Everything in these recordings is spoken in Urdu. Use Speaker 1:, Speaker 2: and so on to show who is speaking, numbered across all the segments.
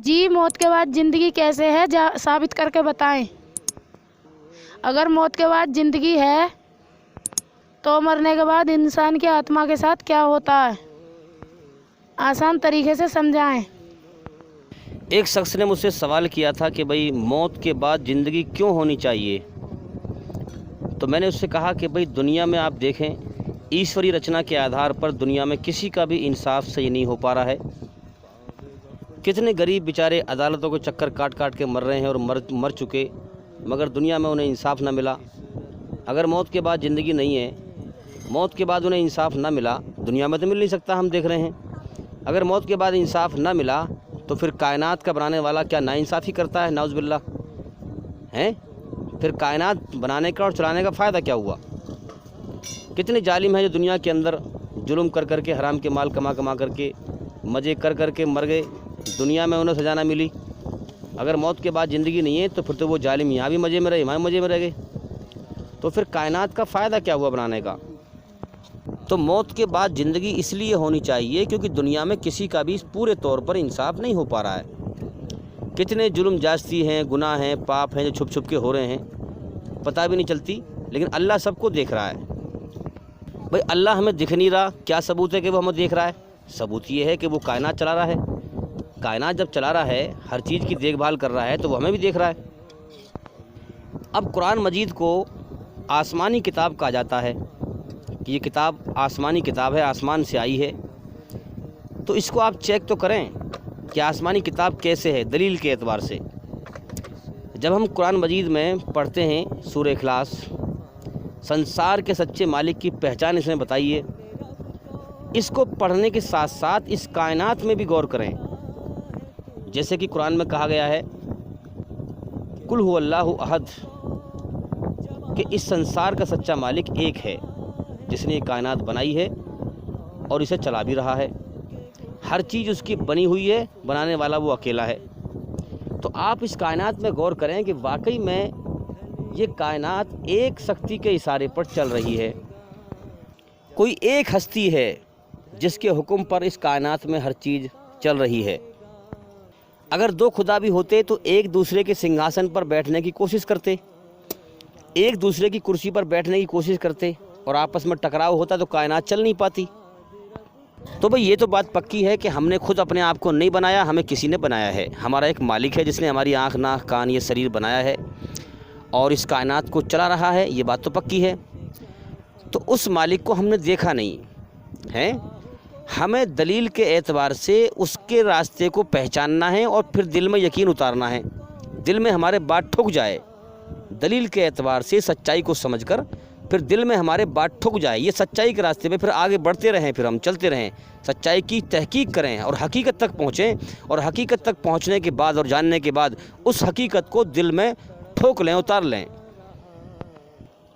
Speaker 1: جی موت کے بعد زندگی کیسے ہے ثابت کر کے بتائیں۔ اگر موت کے بعد زندگی ہے تو مرنے کے بعد انسان کی آتما کے ساتھ کیا ہوتا ہے؟ آسان طریقے سے سمجھائیں۔
Speaker 2: ایک شخص نے مجھ سے سوال کیا تھا کہ بھئی موت کے بعد زندگی کیوں ہونی چاہیے؟ تو میں نے اس سے کہا کہ بھئی دنیا میں آپ دیکھیں، ایشوری رچنا کے آدھار پر دنیا میں کسی کا بھی انصاف صحیح نہیں ہو پا رہا ہے۔ کتنے غریب بیچارے عدالتوں کو چکر کاٹ کاٹ کے مر رہے ہیں اور مر چکے، مگر دنیا میں انہیں انصاف نہ ملا۔ اگر موت کے بعد زندگی نہیں ہے، موت کے بعد انہیں انصاف نہ ملا، دنیا میں تو مل نہیں سکتا، ہم دیکھ رہے ہیں۔ اگر موت کے بعد انصاف نہ ملا تو پھر کائنات کا بنانے والا کیا ناانصافی کرتا ہے؟ نعوذ باللہ ہیں؟ پھر کائنات بنانے کا اور چلانے کا فائدہ کیا ہوا؟ کتنے ظالم ہیں جو دنیا کے اندر ظلم کر کر کے، حرام کے مال کما کر کے، مزے کر کر کے مر گئے، دنیا میں انہیں سزا نہ ملی۔ اگر موت کے بعد زندگی نہیں ہے تو پھر تو وہ ظالم یہاں بھی مزے میں رہے، وہاں بھی مزے میں رہ گئے، تو پھر کائنات کا فائدہ کیا ہوا بنانے کا؟ تو موت کے بعد زندگی اس لیے ہونی چاہیے کیونکہ دنیا میں کسی کا بھی پورے طور پر انصاف نہیں ہو پا رہا ہے۔ کتنے جرم جاستی ہیں، گناہ ہیں، پاپ ہیں جو چھپ چھپ کے ہو رہے ہیں، پتہ بھی نہیں چلتی، لیکن اللہ سب کو دیکھ رہا ہے۔ بھئی اللہ ہمیں دکھ نہیں رہا، کیا ثبوت ہے کہ وہ ہمیں دیکھ رہا ہے؟ ثبوت یہ ہے کہ وہ کائنات چلا رہا ہے۔ کائنات جب چلا رہا ہے، ہر چیز کی دیکھ بھال کر رہا ہے، تو وہ ہمیں بھی دیکھ رہا ہے۔ اب قرآن مجید کو آسمانی کتاب کہا جاتا ہے کہ یہ کتاب آسمانی کتاب ہے، آسمان سے آئی ہے، تو اس کو آپ چیک تو کریں کہ آسمانی کتاب کیسے ہے دلیل کے اعتبار سے۔ جب ہم قرآن مجید میں پڑھتے ہیں سورہ اخلاص، سنسار کے سچے مالک کی پہچان اس میں بتائی ہے، اس کو پڑھنے کے ساتھ ساتھ اس کائنات میں بھی غور کریں۔ جیسے کہ قرآن میں کہا گیا ہے قل هو اللہ احد، کہ اس سنسار کا سچا مالک ایک ہے جس نے یہ کائنات بنائی ہے اور اسے چلا بھی رہا ہے، ہر چیز اس کی بنی ہوئی ہے، بنانے والا وہ اکیلا ہے۔ تو آپ اس کائنات میں غور کریں کہ واقعی میں یہ کائنات ایک شکتی کے اشارے پر چل رہی ہے، کوئی ایک ہستی ہے جس کے حکم پر اس کائنات میں ہر چیز چل رہی ہے۔ اگر دو خدا بھی ہوتے تو ایک دوسرے کے سنگھاسن پر بیٹھنے کی کوشش کرتے، ایک دوسرے کی کرسی پر بیٹھنے کی کوشش کرتے اور آپس میں ٹکراؤ ہوتا تو کائنات چل نہیں پاتی۔ تو بھئی یہ تو بات پکی ہے کہ ہم نے خود اپنے آپ کو نہیں بنایا، ہمیں کسی نے بنایا ہے۔ ہمارا ایک مالک ہے جس نے ہماری آنکھ، ناک، کان، یہ شریر بنایا ہے اور اس کائنات کو چلا رہا ہے، یہ بات تو پکی ہے۔ تو اس مالک کو ہم نے دیکھا نہیں ہے، ہمیں دلیل کے اعتبار سے اس کے راستے کو پہچاننا ہے اور پھر دل میں یقین اتارنا ہے، دل میں ہمارے بات ٹھک جائے، دلیل کے اعتبار سے سچائی کو سمجھ کر پھر دل میں ہمارے بات ٹھک جائے، یہ سچائی کے راستے پہ پھر آگے بڑھتے رہیں، پھر ہم چلتے رہیں، سچائی کی تحقیق کریں اور حقیقت تک پہنچیں، اور حقیقت تک پہنچنے کے بعد اور جاننے کے بعد اس حقیقت کو دل میں ٹھوک لیں، اتار لیں۔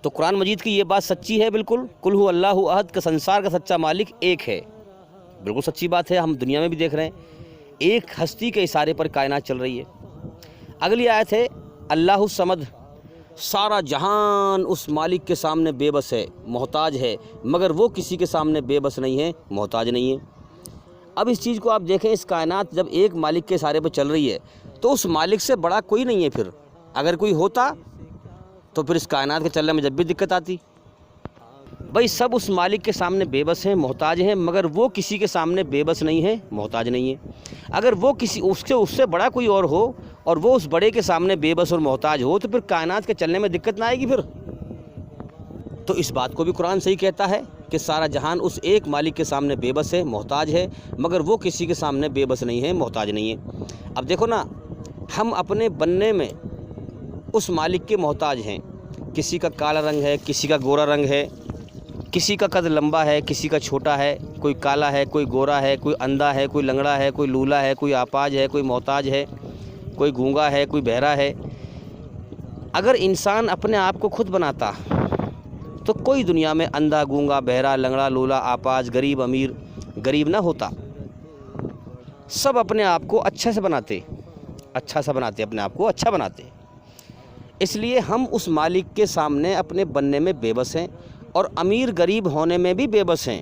Speaker 2: تو قرآن مجید کی یہ بات سچی ہے بالکل، قل هو اللہ احد کا سنسار کا سچا مالک ایک ہے، بالکل سچی بات ہے، ہم دنیا میں بھی دیکھ رہے ہیں، ایک ہستی کے اشارے پر کائنات چل رہی ہے۔ اگلی آیت ہے اللہ الصمد، سارا جہان اس مالک کے سامنے بے بس ہے، محتاج ہے، مگر وہ کسی کے سامنے بے بس نہیں ہے، محتاج نہیں ہے۔ اب اس چیز کو آپ دیکھیں، اس کائنات جب ایک مالک کے اشارے پہ چل رہی ہے تو اس مالک سے بڑا کوئی نہیں ہے، پھر اگر کوئی ہوتا تو پھر اس کائنات کے چلنے میں جب بھی دقت آتی۔ بھئی سب اس مالک کے سامنے بے بس ہیں، محتاج ہیں، مگر وہ کسی کے سامنے بے بس نہیں ہے، محتاج نہیں ہے۔ اگر وہ کسی اس سے بڑا کوئی اور ہو اور وہ اس بڑے کے سامنے بے بس اور محتاج ہو تو پھر کائنات کے چلنے میں دقت نہ آئے گی پھر۔ تو اس بات کو بھی قرآن صحیح کہتا ہے کہ سارا جہان اس ایک مالک کے سامنے بے بس ہے، محتاج ہے، مگر وہ کسی کے سامنے بے بس نہیں ہے، محتاج نہیں ہے۔ اب دیکھو نا، ہم اپنے بننے میں اس مالک کے محتاج ہیں، کسی کا کالا رنگ ہے، کسی کا گورا رنگ ہے، کسی کا قد لمبا ہے، کسی کا چھوٹا ہے، کوئی کالا ہے، کوئی گورا ہے، کوئی اندھا ہے، کوئی لنگڑا ہے، کوئی لولا ہے، کوئی آپاج ہے، کوئی محتاج ہے، کوئی گونگا ہے، کوئی بہرا ہے۔ اگر انسان اپنے آپ کو خود بناتا تو کوئی دنیا میں اندھا، گونگا، بہرا، لنگڑا، لولا، آپاج، غریب، امیر، غریب نہ ہوتا۔ سب اپنے آپ کو اچھا سے بناتے، اچھا سا بناتے، اپنے آپ کو اچھا بناتے۔ اس لیے ہم اس مالک کے سامنے اپنے بننے میں بے بس ہیں اور امیر غریب ہونے میں بھی بے بس ہیں۔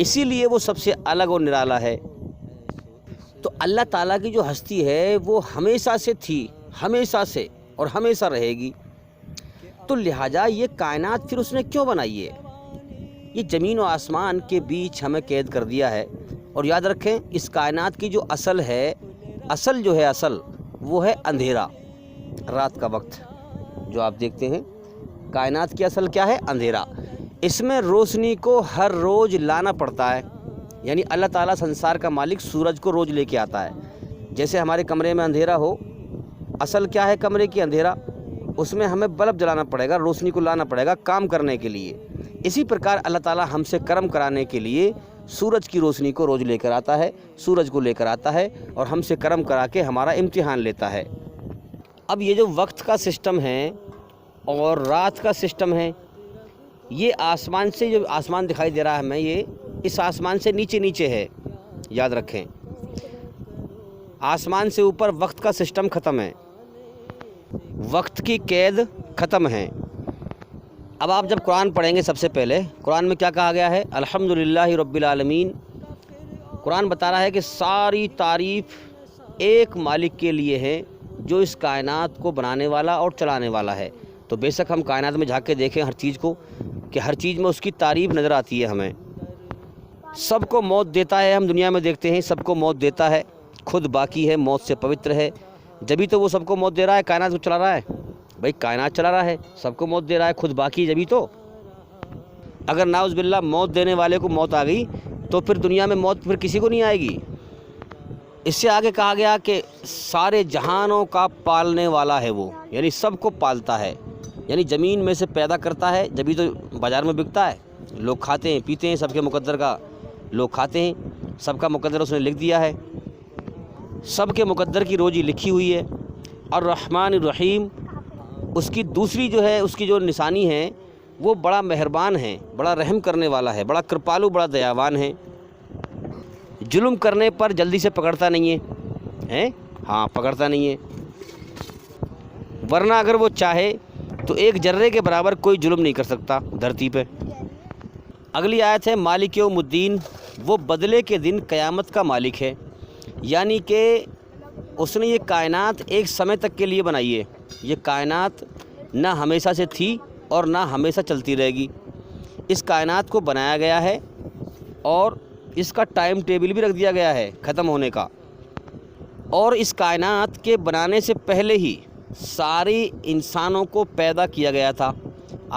Speaker 2: اسی لیے وہ سب سے الگ اور نرالا ہے۔ تو اللہ تعالیٰ کی جو ہستی ہے وہ ہمیشہ سے تھی، ہمیشہ سے، اور ہمیشہ رہے گی۔ تو لہٰذا یہ کائنات پھر اس نے کیوں بنائی ہے؟ یہ زمین و آسمان کے بیچ ہمیں قید کر دیا ہے۔ اور یاد رکھیں اس کائنات کی جو اصل ہے، اصل جو ہے اصل، وہ ہے اندھیرا، رات کا وقت جو آپ دیکھتے ہیں۔ کائنات کی اصل کیا ہے؟ اندھیرا۔ اس میں روشنی کو ہر روز لانا پڑتا ہے، یعنی اللہ تعالیٰ سنسار کا مالک سورج کو روز لے کے آتا ہے۔ جیسے ہمارے کمرے میں اندھیرا ہو، اصل کیا ہے کمرے کی؟ اندھیرا۔ اس میں ہمیں بلب جلانا پڑے گا، روشنی کو لانا پڑے گا کام کرنے کے لیے۔ اسی پرکار اللہ تعالیٰ ہم سے کرم کرانے کے لیے سورج کی روشنی کو روز لے کر آتا ہے، سورج کو لے کر آتا ہے، اور ہم سے کرم کرا کے ہمارا امتحان لیتا ہے۔ اب یہ جو وقت کا سسٹم ہے اور رات کا سسٹم ہے، یہ آسمان سے، جو آسمان دکھائی دے رہا ہے ہمیں، یہ اس آسمان سے نیچے نیچے ہے، یاد رکھیں۔ آسمان سے اوپر وقت کا سسٹم ختم ہے، وقت کی قید ختم ہے۔ اب آپ جب قرآن پڑھیں گے، سب سے پہلے قرآن میں کیا کہا گیا ہے؟ الحمدللہ رب العالمین۔ قرآن بتا رہا ہے کہ ساری تعریف ایک مالک کے لیے ہے جو اس کائنات کو بنانے والا اور چلانے والا ہے۔ تو بے شک ہم کائنات میں جھانک کے دیکھیں ہر چیز کو، کہ ہر چیز میں اس کی تعریف نظر آتی ہے ہمیں۔ سب کو موت دیتا ہے، ہم دنیا میں دیکھتے ہیں سب کو موت دیتا ہے، خود باقی ہے، موت سے پوتر ہے، جبھی تو وہ سب کو موت دے رہا ہے، کائنات کو چلا رہا ہے۔ بھائی کائنات چلا رہا ہے، سب کو موت دے رہا ہے، خود باقی جبھی تو۔ اگر نعوذ باللہ موت دینے والے کو موت آ گئی تو پھر دنیا میں موت پھر کسی کو نہیں آئے گی۔ اس سے آگے کہا گیا کہ سارے جہانوں کا پالنے والا ہے وہ، یعنی سب کو پالتا ہے، یعنی زمین میں سے پیدا کرتا ہے جبھی تو بازار میں بکتا ہے، لوگ کھاتے ہیں پیتے ہیں، سب کے مقدر کا لوگ کھاتے ہیں، سب کا مقدر اس نے لکھ دیا ہے، سب کے مقدر کی روزی لکھی ہوئی ہے۔ اور الرحمن الرحیم اس کی دوسری جو ہے، اس کی جو نشانی ہے، وہ بڑا مہربان ہے، بڑا رحم کرنے والا ہے، بڑا کرپالو، بڑا دیاوان ہے۔ ظلم کرنے پر جلدی سے پکڑتا نہیں ہے، ہاں پکڑتا نہیں ہے، ورنہ اگر وہ چاہے تو ایک ذرے کے برابر کوئی ظلم نہیں کر سکتا دھرتی پہ۔ اگلی آیت ہے مالک یوم الدین، وہ بدلے کے دن قیامت کا مالک ہے، یعنی کہ اس نے یہ کائنات ایک سمے تک کے لیے بنائی ہے۔ یہ کائنات نہ ہمیشہ سے تھی اور نہ ہمیشہ چلتی رہے گی۔ اس کائنات کو بنایا گیا ہے اور اس کا ٹائم ٹیبل بھی رکھ دیا گیا ہے ختم ہونے کا۔ اور اس کائنات کے بنانے سے پہلے ہی ساری انسانوں کو پیدا کیا گیا تھا۔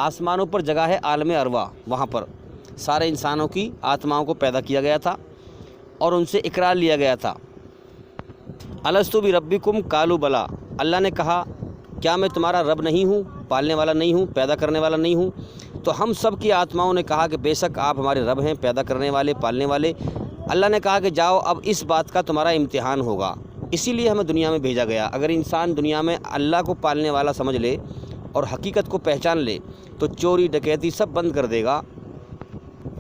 Speaker 2: آسمانوں پر جگہ ہے عالم ارواح، وہاں پر سارے انسانوں کی آتماؤں کو پیدا کیا گیا تھا اور ان سے اقرار لیا گیا تھا۔ الستو بربکم قالوا بلا، اللہ نے کہا کیا میں تمہارا رب نہیں ہوں، پالنے والا نہیں ہوں، پیدا کرنے والا نہیں ہوں؟ تو ہم سب کی آتماؤں نے کہا کہ بے شک آپ ہمارے رب ہیں، پیدا کرنے والے، پالنے والے۔ اللہ نے کہا کہ جاؤ اب اس بات کا تمہارا امتحان ہوگا، اسی لیے ہمیں دنیا میں بھیجا گیا۔ اگر انسان دنیا میں اللہ کو پالنے والا سمجھ لے اور حقیقت کو پہچان لے تو چوری ڈکیتی سب بند کر دے گا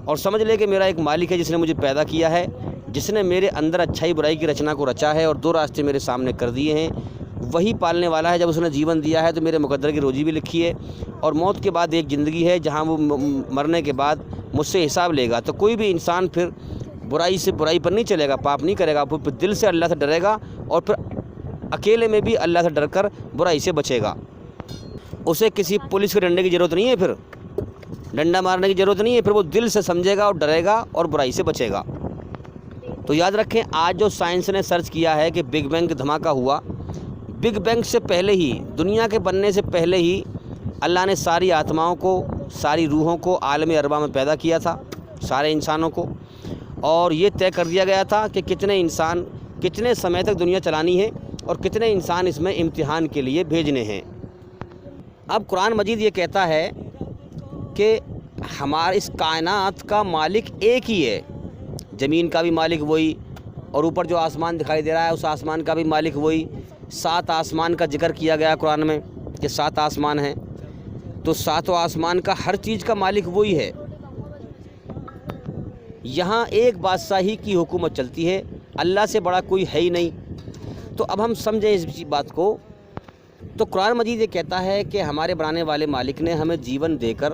Speaker 2: اور سمجھ لے کہ میرا ایک مالک ہے جس نے مجھے پیدا کیا ہے، جس نے میرے اندر اچھائی برائی کی رچنا کو رچا ہے اور دو راستے میرے سامنے کر دیے ہیں، وہی پالنے والا ہے۔ جب اس نے جیون دیا ہے تو میرے مقدر کی روزی بھی لکھی ہے، اور موت کے بعد ایک زندگی ہے جہاں وہ مرنے کے بعد مجھ سے حساب لے گا۔ تو کوئی بھی انسان پھر برائی سے برائی پر نہیں چلے گا، پاپ نہیں کرے گا، پھر دل سے اللہ سے ڈرے گا اور پھر اکیلے میں بھی اللہ سے ڈر کر برائی سے بچے گا۔ اسے کسی پولیس کے ڈنڈے کی ضرورت نہیں ہے، پھر ڈنڈا مارنے کی ضرورت نہیں ہے، پھر وہ دل سے سمجھے گا اور ڈرے گا اور برائی سے بچے گا۔ تو یاد رکھیں آج جو سائنس نے سرچ کیا ہے کہ بگ بینگ دھماکہ ہوا، بگ بینگ سے پہلے ہی، دنیا کے بننے سے پہلے ہی اللہ نے ساری آتماؤں کو، ساری روحوں کو عالم ارواح میں پیدا کیا تھا، سارے انسانوں کو، اور یہ طے کر دیا گیا تھا کہ کتنے انسان کتنے سمے تک دنیا چلانی ہے اور کتنے انسان اس میں امتحان کے لیے بھیجنے ہیں۔ اب قرآن مجید یہ کہتا ہے کہ ہمارے اس کائنات کا مالک ایک ہی ہے، زمین کا بھی مالک وہی، اور اوپر جو آسمان دکھائی دے رہا ہے اس آسمان کا بھی مالک وہی۔ 7 آسمان کا ذکر کیا گیا قرآن میں کہ 7 آسمان ہیں، تو 7 آسمان کا ہر چیز کا مالک وہی ہے۔ یہاں ایک بادشاہی کی حکومت چلتی ہے، اللہ سے بڑا کوئی ہے ہی نہیں۔ تو اب ہم سمجھیں اس بات کو، تو قرآن مجید یہ کہتا ہے کہ ہمارے بنانے والے مالک نے ہمیں جیون دے کر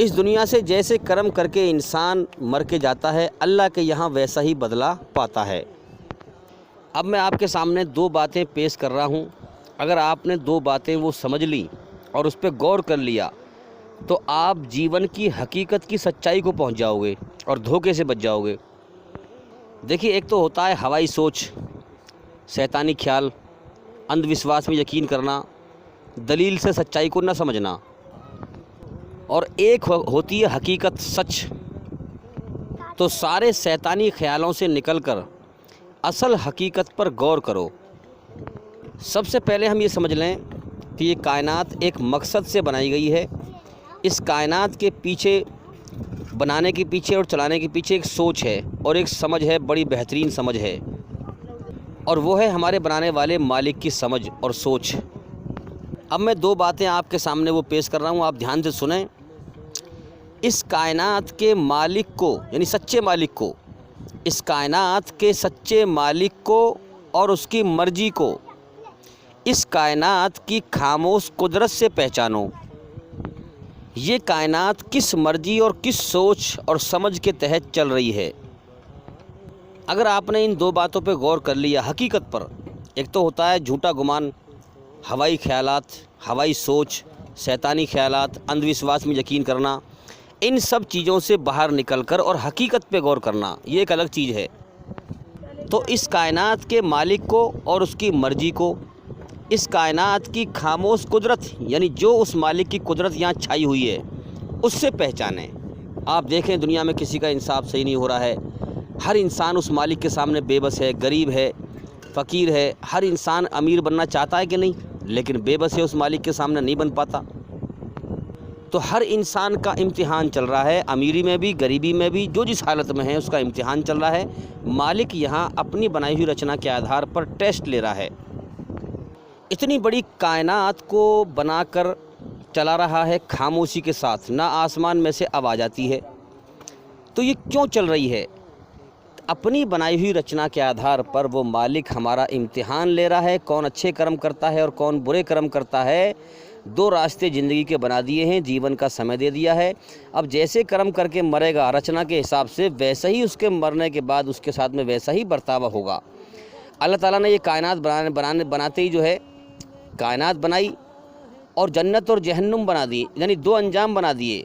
Speaker 2: اس دنیا سے جیسے کرم کر کے انسان مر کے جاتا ہے، اللہ کے یہاں ویسا ہی بدلہ پاتا ہے۔ اب میں آپ کے سامنے دو باتیں پیش کر رہا ہوں، اگر آپ نے دو باتیں وہ سمجھ لی اور اس پہ غور کر لیا تو آپ جیون کی حقیقت کی سچائی کو پہنچ جاؤ گے اور دھوکے سے بچ جاؤ گے۔ دیکھیے، ایک تو ہوتا ہے ہوائی سوچ، شیطانی خیال، اندھ وشواس میں یقین کرنا، دلیل سے سچائی کو نہ سمجھنا، اور ایک ہوتی ہے حقیقت، سچ۔ تو سارے شیطانی خیالوں سے نکل کر اصل حقیقت پر غور کرو۔ سب سے پہلے ہم یہ سمجھ لیں کہ یہ کائنات ایک مقصد سے بنائی گئی ہے۔ اس کائنات کے پیچھے، بنانے کے پیچھے اور چلانے کے پیچھے ایک سوچ ہے اور ایک سمجھ ہے، بڑی بہترین سمجھ ہے، اور وہ ہے ہمارے بنانے والے مالک کی سمجھ اور سوچ۔ اب میں دو باتیں آپ کے سامنے وہ پیش کر رہا ہوں، آپ دھیان سے سنیں۔ اس کائنات کے مالک کو، یعنی سچے مالک کو، اس کائنات کے سچے مالک کو اور اس کی مرضی کو، اس کائنات کی خاموش قدرت سے پہچانو۔ یہ کائنات کس مرضی اور کس سوچ اور سمجھ کے تحت چل رہی ہے۔ اگر آپ نے ان دو باتوں پہ غور کر لیا حقیقت پر، ایک تو ہوتا ہے جھوٹا گمان، ہوائی خیالات، ہوائی سوچ، شیطانی خیالات، اندھ وشواس میں یقین کرنا، ان سب چیزوں سے باہر نکل کر اور حقیقت پہ غور کرنا، یہ ایک الگ چیز ہے۔ تو اس کائنات کے مالک کو اور اس کی مرضی کو، اس کائنات کی خاموش قدرت، یعنی جو اس مالک کی قدرت یہاں چھائی ہوئی ہے، اس سے پہچانیں۔ آپ دیکھیں دنیا میں کسی کا انصاف صحیح نہیں ہو رہا ہے، ہر انسان اس مالک کے سامنے بے بس ہے، غریب ہے، فقیر ہے۔ ہر انسان امیر بننا چاہتا ہے کہ نہیں، لیکن بے بس ہے، اس مالک کے سامنے نہیں بن پاتا۔ تو ہر انسان کا امتحان چل رہا ہے، امیری میں بھی، غریبی میں بھی، جو جس حالت میں ہے اس کا امتحان چل رہا ہے۔ مالک یہاں اپنی بنائی ہوئی رچنا کے آدھار پر ٹیسٹ لے رہا ہے۔ اتنی بڑی کائنات کو بنا کر چلا رہا ہے خاموشی کے ساتھ، نہ آسمان میں سے آواز آتی ہے۔ تو یہ کیوں چل رہی ہے؟ اپنی بنائی ہوئی رچنا کے آدھار پر وہ مالک ہمارا امتحان لے رہا ہے، کون اچھے کرم کرتا ہے اور کون برے کرم کرتا ہے۔ دو راستے زندگی کے بنا دیے ہیں، جیون کا سمے دے دیا ہے۔ اب جیسے کرم کر کے مرے گا رچنا کے حساب سے، ویسا ہی اس کے مرنے کے بعد اس کے ساتھ میں ویسا ہی برتاوا ہوگا۔ اللہ تعالیٰ نے یہ کائنات بناتے ہی جو ہے، کائنات بنائی اور جنت اور جہنم بنا دی، یعنی دو انجام بنا دیے۔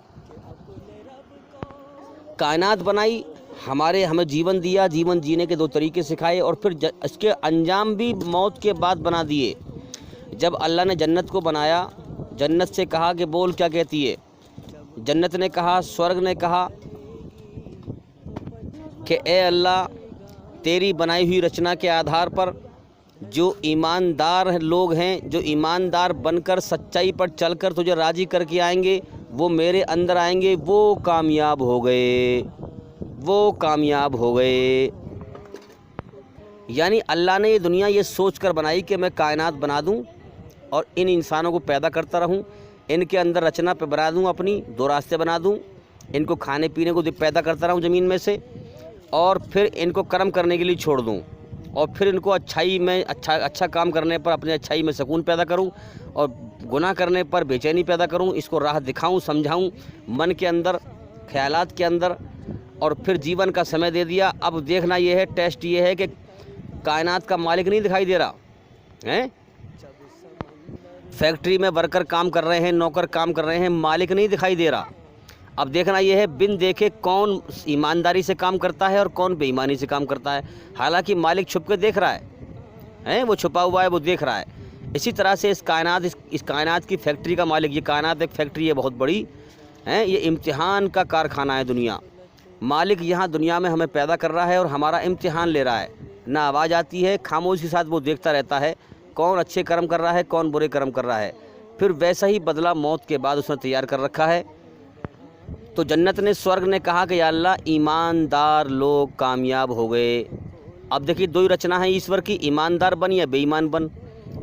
Speaker 2: کائنات بنائی، ہمیں جیون دیا، جیون جینے کے دو طریقے سکھائے، اور پھر اس کے انجام بھی موت کے بعد بنا دیے۔ جب اللہ نے جنت کو بنایا، جنت سے کہا کہ بول کیا کہتی ہے؟ جنت نے کہا، سورگ نے کہا کہ اے اللہ، تیری بنائی ہوئی رچنا کے آدھار پر جو ایماندار لوگ ہیں، جو ایماندار بن کر سچائی پر چل کر تجھے راضی کر کے آئیں گے، وہ میرے اندر آئیں گے، وہ کامیاب ہو گئے، وہ کامیاب ہو گئے۔ یعنی اللہ نے یہ دنیا یہ سوچ کر بنائی کہ میں کائنات بنا دوں اور ان انسانوں کو پیدا کرتا رہوں، ان کے اندر رچنا پہ بنا دوں، اپنی دو راستے بنا دوں، ان کو کھانے پینے کو پیدا کرتا رہوں زمین میں سے، اور پھر ان کو کرم کرنے کے لیے چھوڑ دوں، اور پھر ان کو اچھائی میں اچھا کام کرنے پر اپنے اچھائی میں سکون پیدا کروں، اور گناہ کرنے پر بے چینی پیدا کروں، اس کو راہ دکھاؤں، سمجھاؤں من کے اندر، خیالات کے اندر، اور پھر جیون کا سمے دے دیا۔ اب دیکھنا یہ ہے، ٹیسٹ یہ ہے کہ کائنات کا مالک نہیں دکھائی دے رہا ہے، فیکٹری میں ورکر کام کر رہے ہیں، نوکر کام کر رہے ہیں، مالک نہیں دکھائی دے رہا۔ اب دیکھنا یہ ہے بن دیکھے کون ایمانداری سے کام کرتا ہے اور کون بے ایمانی سے کام کرتا ہے، حالانکہ مالک چھپ کے دیکھ رہا ہے، وہ چھپا ہوا ہے، وہ دیکھ رہا ہے۔ اسی طرح سے اس کائنات کی فیکٹری کا مالک، یہ کائنات ایک فیکٹری ہے بہت بڑی، یہ امتحان کا کارخانہ ہے دنیا۔ مالک یہاں دنیا میں ہمیں پیدا کر رہا ہے اور ہمارا امتحان لے رہا ہے، نہ آواز آتی ہے، خاموشی کے ساتھ وہ دیکھتا رہتا ہے کون اچھے کرم کر رہا ہے، کون برے کرم کر رہا ہے، پھر ویسا ہی بدلہ موت کے بعد اس نے تیار کر رکھا ہے۔ تو جنت نے، سورگ نے کہا کہ یا اللہ، ایماندار لوگ کامیاب ہو گئے۔ اب دیکھیے دو ہی رچنا ہے ایشور کی، ایماندار بن یا بے ایمان بن۔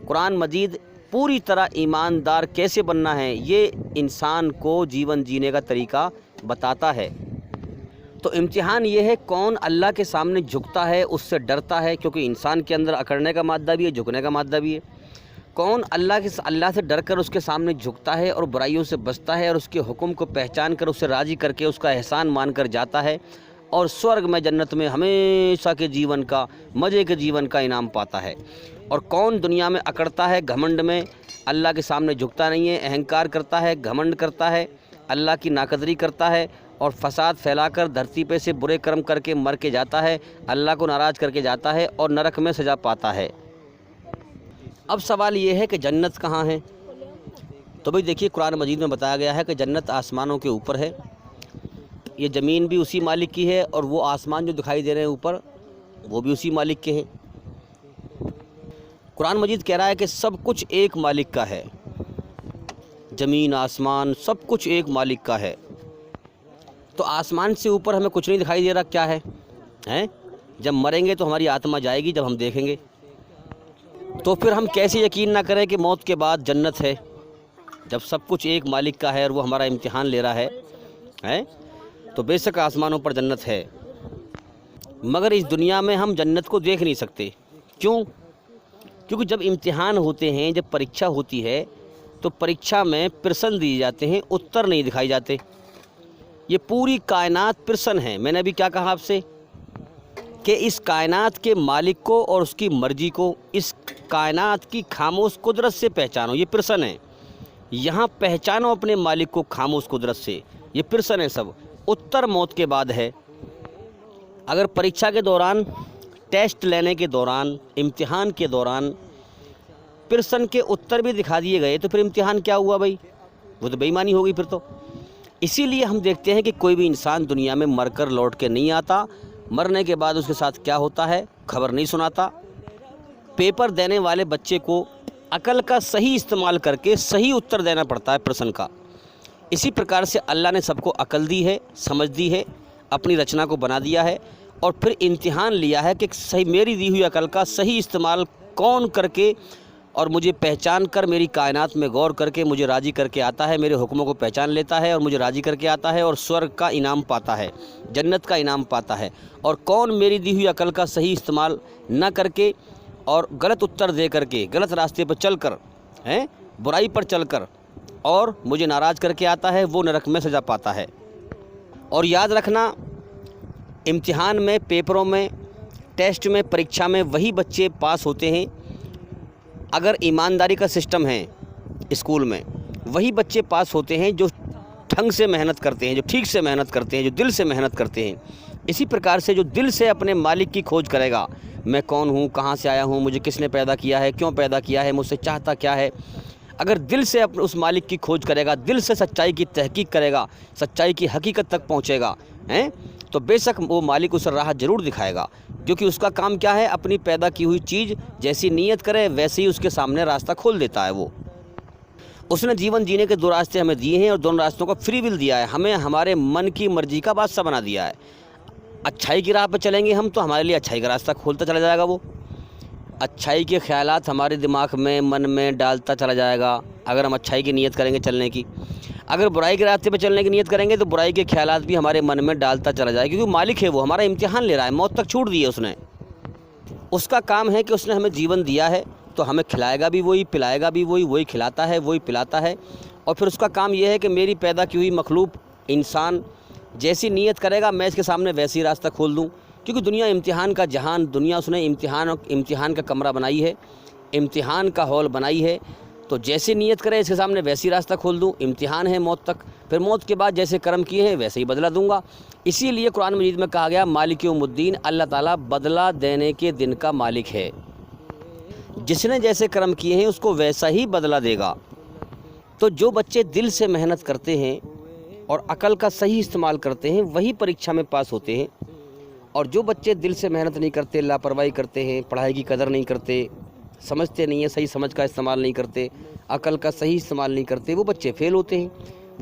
Speaker 2: قرآن مجید پوری طرح ایماندار کیسے بننا ہے یہ انسان کو جیون جینے کا طریقہ بتاتا ہے۔ تو امتحان یہ ہے کون اللہ کے سامنے جھکتا ہے، اس سے ڈرتا ہے، کیونکہ انسان کے اندر اکڑنے کا مادہ بھی ہے، جھکنے کا مادہ بھی ہے۔ کون اللہ سے ڈر کر اس کے سامنے جھکتا ہے اور برائیوں سے بچتا ہے اور اس کے حکم کو پہچان کر اسے راضی کر کے اس کا احسان مان کر جاتا ہے اور سورگ میں جنت میں ہمیشہ کے جیون کا مزے کے جیون کا انعام پاتا ہے؟ اور کون دنیا میں اکڑتا ہے گھمنڈ میں، اللہ کے سامنے جھکتا نہیں ہے، اہنکار کرتا ہے، گھمنڈ کرتا ہے، اللہ کی ناقدری کرتا ہے اور فساد پھیلا کر دھرتی پہ سے برے کرم کر کے مر کے جاتا ہے، اللہ کو ناراض کر کے جاتا ہے اور نرک میں سزا پاتا ہے۔ اب سوال یہ ہے کہ جنت کہاں ہے؟ تو بھئی دیکھیے قرآن مجید میں بتایا گیا ہے کہ جنت آسمانوں کے اوپر ہے، یہ زمین بھی اسی مالک کی ہے اور وہ آسمان جو دکھائی دے رہے ہیں اوپر وہ بھی اسی مالک کے ہیں۔ قرآن مجید کہہ رہا ہے کہ سب کچھ ایک مالک کا ہے، زمین آسمان سب کچھ ایک مالک کا ہے۔ تو آسمان سے اوپر ہمیں کچھ نہیں دکھائی دے رہا، کیا ہے؟ جب مریں گے تو ہماری آتما جائے گی، جب ہم دیکھیں گے تو پھر ہم کیسے یقین نہ کریں کہ موت کے بعد جنت ہے، جب سب کچھ ایک مالک کا ہے اور وہ ہمارا امتحان لے رہا ہے؟ تو بے شک آسمانوں پر جنت ہے، مگر اس دنیا میں ہم جنت کو دیکھ نہیں سکتے۔ کیوں؟ کیونکہ جب امتحان ہوتے ہیں، جب پریکشا ہوتی ہے تو پریکشا میں پرسن دیے جاتے ہیں، اتر نہیں دکھائی جاتے۔ یہ پوری کائنات پرسن ہے۔ میں نے ابھی کیا کہا آپ سے کہ اس کائنات کے مالک کو اور اس کی مرضی کو، اس کائنات کی خاموش قدرت سے پہچانو، یہ پرسن ہے۔ یہاں پہچانو اپنے مالک کو خاموش قدرت سے، یہ پرسن ہے سب۔ اتر موت کے بعد ہے۔ اگر پریکشا کے دوران، ٹیسٹ لینے کے دوران، امتحان کے دوران پرسن کے اتر بھی دکھا دیے گئے تو پھر امتحان کیا ہوا بھائی؟ وہ تو بے ایمانی ہو گئی پھر تو۔ اسی لیے ہم دیکھتے ہیں کہ کوئی بھی انسان دنیا میں مر کر لوٹ کے نہیں آتا، مرنے کے بعد اس کے ساتھ کیا ہوتا ہے خبر نہیں سناتا۔ پیپر دینے والے بچے کو عقل کا صحیح استعمال کر کے صحیح اتر دینا پڑتا ہے پرسن کا۔ اسی پرکار سے اللہ نے سب کو عقل دی ہے، سمجھ دی ہے، اپنی رچنا کو بنا دیا ہے اور پھر امتحان لیا ہے کہ صحیح میری دی ہوئی عقل کا صحیح استعمال کون کر کے اور مجھے پہچان کر میری کائنات میں غور کر کے مجھے راضی کر کے آتا ہے، میرے حکموں کو پہچان لیتا ہے اور مجھے راضی کر کے آتا ہے اور سورگ کا انعام پاتا ہے، جنت کا انعام پاتا ہے، اور کون میری دی ہوئی عقل کا صحیح استعمال نہ کر کے اور غلط اتر دے کر کے، غلط راستے پر چل کر، برائی پر چل کر اور مجھے ناراض کر کے آتا ہے، وہ نرک میں سزا پاتا ہے۔ اور یاد رکھنا، امتحان میں، پیپروں میں، ٹیسٹ میں، پریکشا میں وہی بچے پاس ہوتے ہیں، اگر ایمانداری کا سسٹم ہے اسکول میں، وہی بچے پاس ہوتے ہیں جو ڈھنگ سے محنت کرتے ہیں، جو ٹھیک سے محنت کرتے ہیں، جو دل سے محنت کرتے ہیں۔ اسی پرکار سے جو دل سے اپنے مالک کی کھوج کرے گا، میں کون ہوں، کہاں سے آیا ہوں، مجھے کس نے پیدا کیا ہے، کیوں پیدا کیا ہے، مجھ سے چاہتا کیا ہے، اگر دل سے اس مالک کی کھوج کرے گا، دل سے سچائی کی تحقیق کرے گا، سچائی کی حقیقت تک پہنچے گا، تو بے شک وہ مالک اسے راہ ضرور دکھائے گا، کیونکہ اس کا کام کیا ہے، اپنی پیدا کی ہوئی چیز جیسی نیت کرے ویسے ہی اس کے سامنے راستہ کھول دیتا ہے۔ وہ اس نے جیون جینے کے دو راستے ہمیں دیے ہیں اور دونوں راستوں کا فری ول دیا ہے، ہمیں ہمارے من کی مرضی کا بادشاہ بنا دیا ہے۔ اچھائی کی راہ پہ چلیں گے ہم تو ہمارے لیے اچھائی کا راستہ کھولتا چلا جائے گا، وہ اچھائی کے خیالات ہمارے دماغ میں، من میں ڈالتا چلا جائے گا اگر ہم اچھائی کی نیت کریں گے چلنے کی۔ اگر برائی کے راستے پہ چلنے کی نیت کریں گے تو برائی کے خیالات بھی ہمارے من میں ڈالتا چلا جائے گا، کیونکہ مالک ہے وہ، ہمارا امتحان لے رہا ہے، موت تک چھوڑ دی ہے اس نے۔ اس کا کام ہے کہ اس نے ہمیں جیون دیا ہے تو ہمیں کھلائے گا بھی وہی، پلائے گا بھی وہی، وہی کھلاتا ہے، وہی پلاتا ہے، اور پھر اس کا کام یہ ہے کہ میری پیدا کی ہوئی مخلوق انسان جیسی نیت کرے گا میں اس کے سامنے ویسی راستہ کھول دوں، کیونکہ دنیا امتحان کا جہان، دنیا اس نے امتحان کا کمرہ بنائی ہے، امتحان کا ہال بنائی ہے، تو جیسے نیت کرے اس کے سامنے ویسی راستہ کھول دوں۔ امتحان ہے موت تک، پھر موت کے بعد جیسے کرم کیے ہیں ویسے ہی بدلہ دوں گا۔ اسی لیے قرآن مجید میں کہا گیا مالک یوم الدین، اللہ تعالیٰ بدلہ دینے کے دن کا مالک ہے، جس نے جیسے کرم کیے ہیں اس کو ویسا ہی بدلہ دے گا۔ تو جو بچے دل سے محنت کرتے ہیں اور عقل کا صحیح استعمال کرتے ہیں وہی پریکشا میں پاس ہوتے ہیں، اور جو بچے دل سے محنت نہیں کرتے، لاپرواہی کرتے ہیں، پڑھائی کی قدر نہیں کرتے، سمجھتے نہیں ہیں، صحیح سمجھ کا استعمال نہیں کرتے، عقل کا صحیح استعمال نہیں کرتے، وہ بچے فیل ہوتے ہیں۔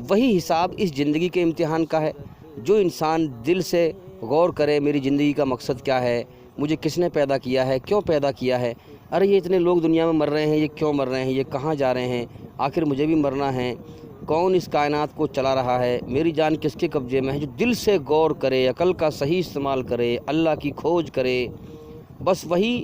Speaker 2: وہی حساب اس زندگی کے امتحان کا ہے۔ جو انسان دل سے غور کرے میری زندگی کا مقصد کیا ہے، مجھے کس نے پیدا کیا ہے، کیوں پیدا کیا ہے، ارے یہ اتنے لوگ دنیا میں مر رہے ہیں، یہ کیوں مر رہے ہیں، یہ کہاں جا رہے ہیں، آخر مجھے بھی مرنا ہے، کون اس کائنات کو چلا رہا ہے، میری جان کس کے قبضے میں ہے، جو دل سے غور کرے، عقل کا صحیح استعمال کرے، اللہ کی کھوج کرے، بس وہی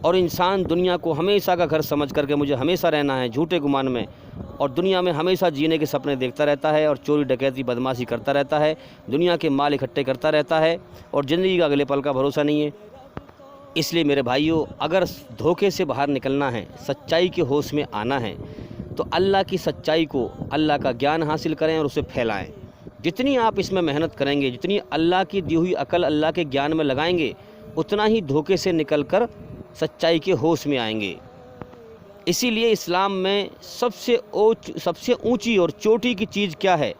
Speaker 2: اور انسان دنیا کو ہمیشہ کا گھر سمجھ کر کے مجھے ہمیشہ رہنا ہے جھوٹے گمان میں، اور دنیا میں ہمیشہ جینے کے سپنے دیکھتا رہتا ہے، اور چوری ڈکیتی بدماشی کرتا رہتا ہے، دنیا کے مال اکٹھے کرتا رہتا ہے، اور زندگی کا اگلے پل کا بھروسہ نہیں ہے۔ اس لیے میرے بھائیوں، اگر دھوکے سے باہر نکلنا ہے، سچائی کے ہوش میں آنا ہے، تو اللہ کی سچائی کو، اللہ کا گیان حاصل کریں اور اسے پھیلائیں۔ جتنی آپ اس میں محنت کریں گے، جتنی اللہ کی دی ہوئی عقل اللہ کے گیان میں لگائیں گے، اتنا ہی دھوکے سے نکل کر سچائی کے ہوش میں آئیں گے۔ اسی لیے اسلام میں سب سے اونچی اور چوٹی کی چیز کیا ہے؟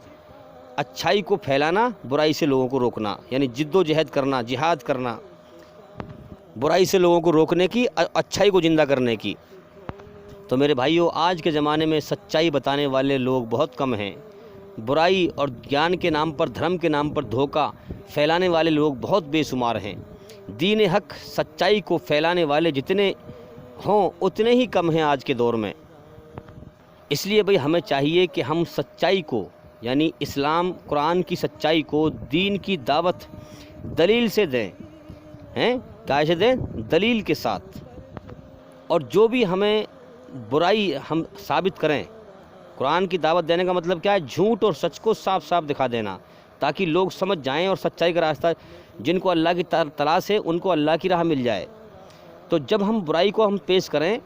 Speaker 2: اچھائی کو پھیلانا، برائی سے لوگوں کو روکنا، یعنی جد و جہد کرنا، جہاد کرنا، برائی سے لوگوں کو روکنے کی، اچھائی کو زندہ کرنے کی۔ تو میرے بھائیوں، آج کے زمانے میں سچائی بتانے والے لوگ بہت کم ہیں، برائی اور گیان کے نام پر، دھرم کے نام پر دھوکہ پھیلانے والے لوگ بہت بے شمار ہیں۔ دین حق، سچائی کو پھیلانے والے جتنے ہوں اتنے ہی کم ہیں آج کے دور میں۔ اس لیے بھئی ہمیں چاہیے کہ ہم سچائی کو، یعنی اسلام قرآن کی سچائی کو، دین کی دعوت دلیل سے دیں، کیسے دیں؟ دلیل کے ساتھ۔ اور جو بھی ہمیں برائی ہم ثابت کریں، قرآن کی دعوت دینے کا مطلب کیا ہے؟ جھوٹ اور سچ کو صاف صاف دکھا دینا، تاکہ لوگ سمجھ جائیں اور سچائی کا راستہ، جن کو اللہ کی تلاش ہے ان کو اللہ کی راہ مل جائے۔ تو جب ہم برائی کو ہم پیش کریں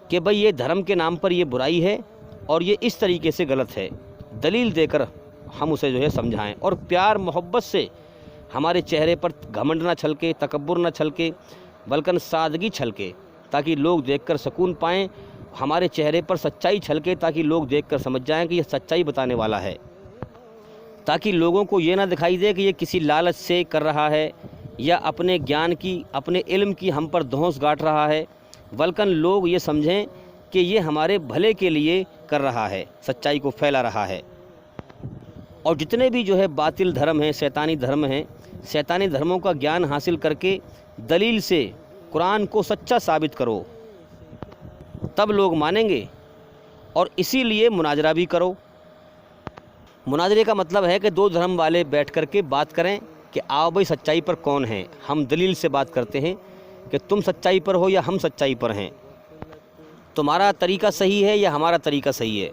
Speaker 2: کہ بھئی یہ دھرم کے نام پر یہ برائی ہے اور یہ اس طریقے سے غلط ہے، دلیل دے کر ہم اسے جو ہے سمجھائیں، اور پیار محبت سے ہمارے چہرے پر گھمنڈ نہ چھلکے، تکبر نہ چھلکے، بلکہ سادگی چھلکے، تاکہ لوگ دیکھ کر سکون پائیں۔ ہمارے چہرے پر سچائی چھلکے تاکہ لوگ دیکھ کر سمجھ جائیں کہ یہ سچائی بتانے والا ہے، تاکہ لوگوں کو یہ نہ دکھائی دے کہ یہ کسی لالچ سے کر رہا ہے یا اپنے گیان کی، اپنے علم کی ہم پر دھونس گاٹ رہا ہے، بلکہ لوگ یہ سمجھیں کہ یہ ہمارے بھلے کے لیے کر رہا ہے، سچائی کو پھیلا رہا ہے۔ اور جتنے بھی جو ہے باطل دھرم ہیں، شیطانی دھرم ہیں، شیطانی دھرموں کا گیان حاصل کر کے دلیل سے قرآن کو سچا ثابت کرو، تب لوگ مانیں گے۔ اور اسی لیے مناظرہ بھی کرو۔ مناظرے کا مطلب ہے کہ دو دھرم والے بیٹھ کر کے بات کریں کہ آؤ بھائی سچائی پر کون ہے۔ ہم دلیل سے بات کرتے ہیں کہ تم سچائی پر ہو یا ہم سچائی پر ہیں، تمہارا طریقہ صحیح ہے یا ہمارا طریقہ صحیح ہے،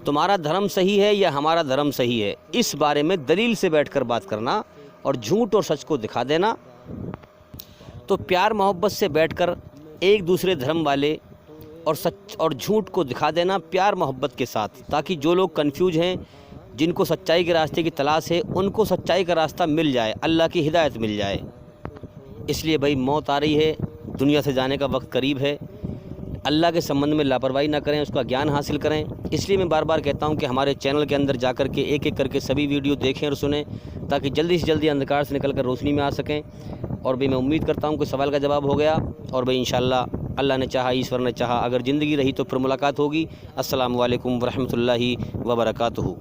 Speaker 2: تمہارا دھرم صحیح ہے یا ہمارا دھرم صحیح ہے۔ اس بارے میں دلیل سے بیٹھ کر بات کرنا اور جھوٹ اور سچ کو دکھا دینا۔ تو پیار محبت سے بیٹھ کر ایک دوسرے دھرم والے اور سچ اور جھوٹ کو دکھا دینا پیار محبت کے ساتھ، تاکہ جو لوگ کنفیوز ہیں، جن کو سچائی کے راستے کی تلاش ہے، ان کو سچائی کا راستہ مل جائے، اللہ کی ہدایت مل جائے۔ اس لیے بھائی موت آ رہی ہے، دنیا سے جانے کا وقت قریب ہے، اللہ کے سمبندھ میں لاپرواہی نہ کریں، اس کا گیان حاصل کریں۔ اس لیے میں بار بار کہتا ہوں کہ ہمارے چینل کے اندر جا کر کے ایک ایک کر کے سبھی ویڈیو دیکھیں اور سنیں، تاکہ جلدی سے جلدی اندھکار سے نکل کر روشنی میں آ سکیں۔ اور بھائی میں امید کرتا ہوں کہ سوال کا جواب ہو گیا، اور بھائی انشاءاللہ اللہ نے چاہا، ایشور نے چاہا، اگر زندگی رہی تو پھر ملاقات ہوگی۔ السلام علیکم ورحمۃ اللہ وبرکاتہ۔